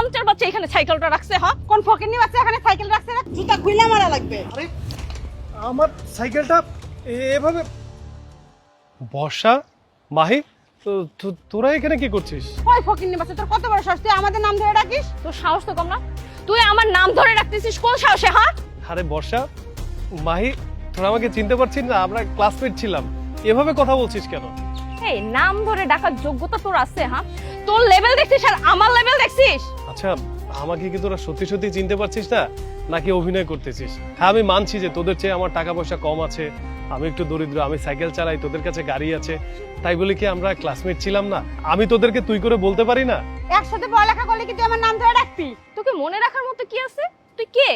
হারামজাদার বাচ্চা এখানে সাইকেলটা রাখছে? হ্যাঁ, কোন ফকিন্নি বাচ্চা এখানে সাইকেল রাখছে? জুতা খুইলা মারা লাগবে। আরে আমার সাইকেলটা এভাবে। বর্ষা, মাহি, তোরা এখানে কি করছিস? ওই ফকিন্নি বাচ্চা, তোর কত বড় সাহস তুই আমাদের নাম ধরে রাখিস? তোর সাহস তো কম না, তুই আমার নাম ধরে রাখতেছিস কোন সাহসে? হ্যাঁ, আরে বর্ষা, মাহি, তোরা আমাকে চিনতে পারছিস না? আমরা ক্লাসমেট ছিলাম, এভাবে কথা বলছিস কেন? এই নাম ধরে ডাকার যোগ্যতা তোর আছে? হ্যাঁ, তোর লেভেল দেখছিস আর আমার লেভেল দেখছিস? আচ্ছা, আমাকে কি তোরা সত্যি সত্যি চিনতে পারছিস না, নাকি অভিনয় করতেছিস? হ্যাঁ, আমি মানছি যে তোদের চেয়ে আমার টাকা পয়সা কম আছে, আমি একটু দরিদ্র, আমি সাইকেল চালাই, তোদের কাছে গাড়ি আছে, তাই বলে কি আমরা ক্লাসমেট ছিলাম না? আমি তোদেরকে তুই করে বলতে পারি না? একসাথে পড়ালেখা করলে কি তুই আমার নাম ধরে রাখবি? তোকে মনে রাখার মতো কি আছে? তুই কে?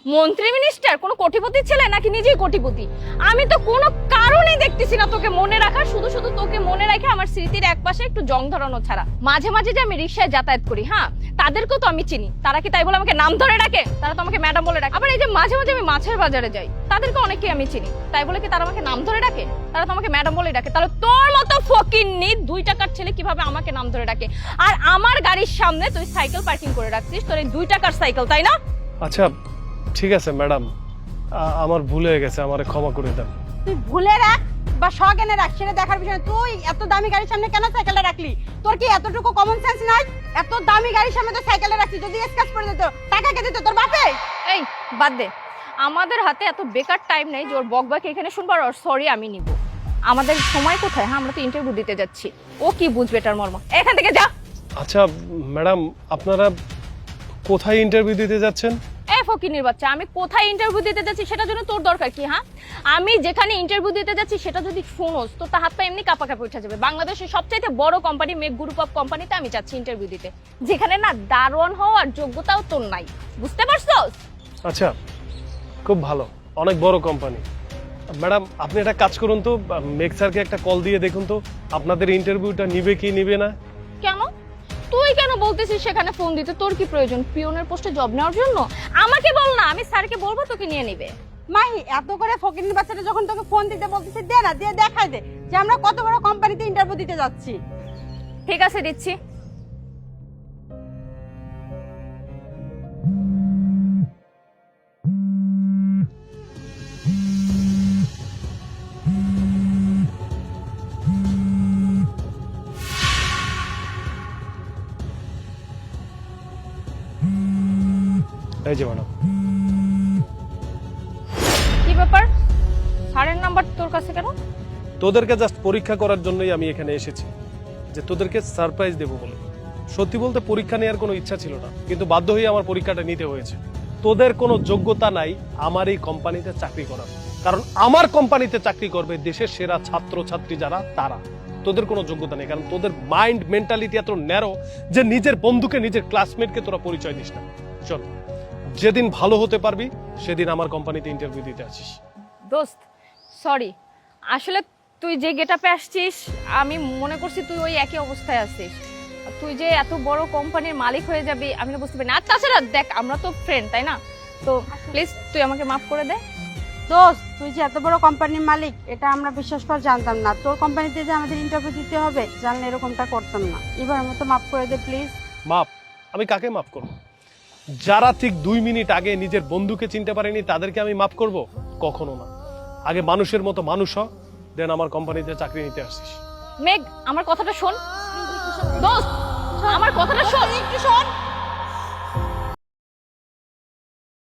মন্ত্রী, মিনিস্টার, কোনো কোটিপতি ছেলে নাকি নিজেই কোটিপতি? আমি তো কোনো কারণেই দেখতেছি না তোকে মনে রাখার, শুধু শুধু তোকে মনে রাখে আমার স্মৃতির একপাশে একটু জং ধরানো ছাড়া। মাঝে মাঝে যে আমি রিকশায় যাতায়াত করি, হ্যাঁ, তাদেরকেও তো আমি চিনি। তারা কি তাই বলে আমাকে নাম ধরে ডাকে? তারা তো আমাকে ম্যাডাম বলে ডাকে। আবার এই যে মাঝে মাঝে আমি মাছের বাজারে যাই, তাদেরকে অনেকে আমি চিনি। তাই বলে কি তারা আমাকে নাম ধরে ডাকে? তারা তো আমাকে ম্যাডাম বলে ডাকে। তাহলে তোর মতো ফকিন্নি 2 টাকার ছেলে কিভাবে আমাকে নাম ধরে ডাকে? আর আমার গাড়ির সামনে তুই সাইকেল পার্কিং করে রাখছিস, তোর এই 2 টাকার সাইকেল, তাই না? আচ্ছা ঠিক আছে ম্যাডাম, আমার ভুল হয়ে গেছে, আমারে ক্ষমা করে দেন। তুই ভুলে রাখ বা শখেনে রাখ, সেটা দেখার বিষয় না। তুই এত দামি গাড়ির সামনে কেন সাইকেলটা রাখলি? তোর কি এতটুকু কমন সেন্স নাই? এত দামি গাড়ির সামনে তো সাইকেলটা রাখছিস, যদি স্ক্র্যাচ করে দিত টাকা কে দিত? তোর বাপে? এই বাদ দে, আমাদের হাতে এত বেকার টাইম নেই যে ওর বকবাকে এখানে শুনবো আর সরি আমি নিব। আমাদের সময় কোথায়? হ্যাঁ, আমরা তো ইন্টারভিউ দিতে যাচ্ছি। ও কি বুঝবে এটার মর্ম? এখান থেকে যা। আচ্ছা ম্যাডাম, আপনারা কোথায় ইন্টারভিউ দিতে যাচ্ছেন? ফকিনির বাচ্চা, আমি কোথায় ইন্টারভিউ দিতে যাচ্ছি সেটা জন্য তোর দরকার কি? হ্যাঁ, আমি যেখানে ইন্টারভিউ দিতে যাচ্ছি সেটা যদি শুনোস তো তার হাত পা এমনি কাঁপাকাঁপি উঠে যাবে। বাংলাদেশের সবচাইতে বড় কোম্পানি মেক গ্রুপ অফ কোম্পানিতে আমি যাচ্ছি ইন্টারভিউ দিতে, যেখানে না দারোয়ান হওয়ার যোগ্যতাও তোর নাই। বুঝতে পারছস? আচ্ছা, খুব ভালো, অনেক বড় কোম্পানি। ম্যাডাম, আপনি একটা কাজ করুন তো, মেক স্যারকে একটা কল দিয়ে দেখুন তো আপনাদের ইন্টারভিউটা নিবে কি নিবে না। কেন? তুই কেন বলতেছিস সেখানে ফোন দিতে? তোর কি প্রয়োজন পিওনের পোস্টে জব নেওয়ার জন্য? আমাকে বল না, আমি স্যারকে বলবো, তোকে নিয়ে নিবে। মাহি, এত করে ফকিন্নি বাচ্চাটা যখন তোকে ফোন দিতে বলতেছিস, দে না, দিয়ে দেখাই দে যে আমরা কত বড় কোম্পানিতে ইন্টারভিউ দিতে যাচ্ছি। ঠিক আছে, দিচ্ছি। এই যে ম্যাডাম। কি ব্যাপার? স্যারের নাম্বার তোর কাছে কেন? তোদেরকে জাস্ট পরীক্ষা করার জন্যই আমি এখানে এসেছি, যে তোদেরকে সারপ্রাইজ দেবো বলে। সত্যি বলতে পরীক্ষা নেওয়ার কোনো ইচ্ছা ছিল না, কিন্তু বাধ্য হয়ে আমার পরীক্ষাটা নিতে হয়েছে। তোদের কোনো যোগ্যতা নাই আমার এই কোম্পানিতে চাকরি করার, কারণ আমার কোম্পানিতে চাকরি করবে দেশের সেরা ছাত্র ছাত্রী যারা, তারা। তোদের কোনো যোগ্যতা নেই, কারণ তোদের মাইন্ড মেন্টালিটি এত ন্যারো যে নিজের বন্ধুকে, নিজের ক্লাসমেটকে তোরা পরিচয় দিস না। চল, যেদিন ভালো হতে পারবি সেদিন আমার কোম্পানিতে ইন্টারভিউ দিতে আসিস। দোস্ত, সরি, আসলে তুই যে গেটআপে আসছিস আমি মনে করছি তুই ওই একই অবস্থায় আছিস। তুই যে এত বড় কোম্পানির মালিক হয়ে যাবি আমি তো বুঝতে পারি না। আর তাছাড়া দেখ, আমরা তো ফ্রেন্ড, তাই না? তো প্লিজ তুই আমাকে মাফ করে দে। দোস্ত, তুই যে এত বড় কোম্পানির মালিক এটা আমরা বিশ্বাস করে জানতাম না। তোর কোম্পানিতে যে আমাদের ইন্টারভিউ দিতে হবে জানলে এরকমটা করতাম না। এবার মতো মাফ করে দে প্লিজ। মাপ? আমি কাকে মাফ করব? যারা ঠিক 2 মিনিট আগে নিজের বন্ধুকে চিনতে পারেনি তাদেরকে আমি মাফ করব? কখনো না। আগে মানুষের মতো মানুষ হ, দেন আমার কোম্পানিতে চাকরি নিতে আসিস। মেঘ, আমার কথাটা শোন। দোস্ত, আমার কথাটা শোন, একটু শোন।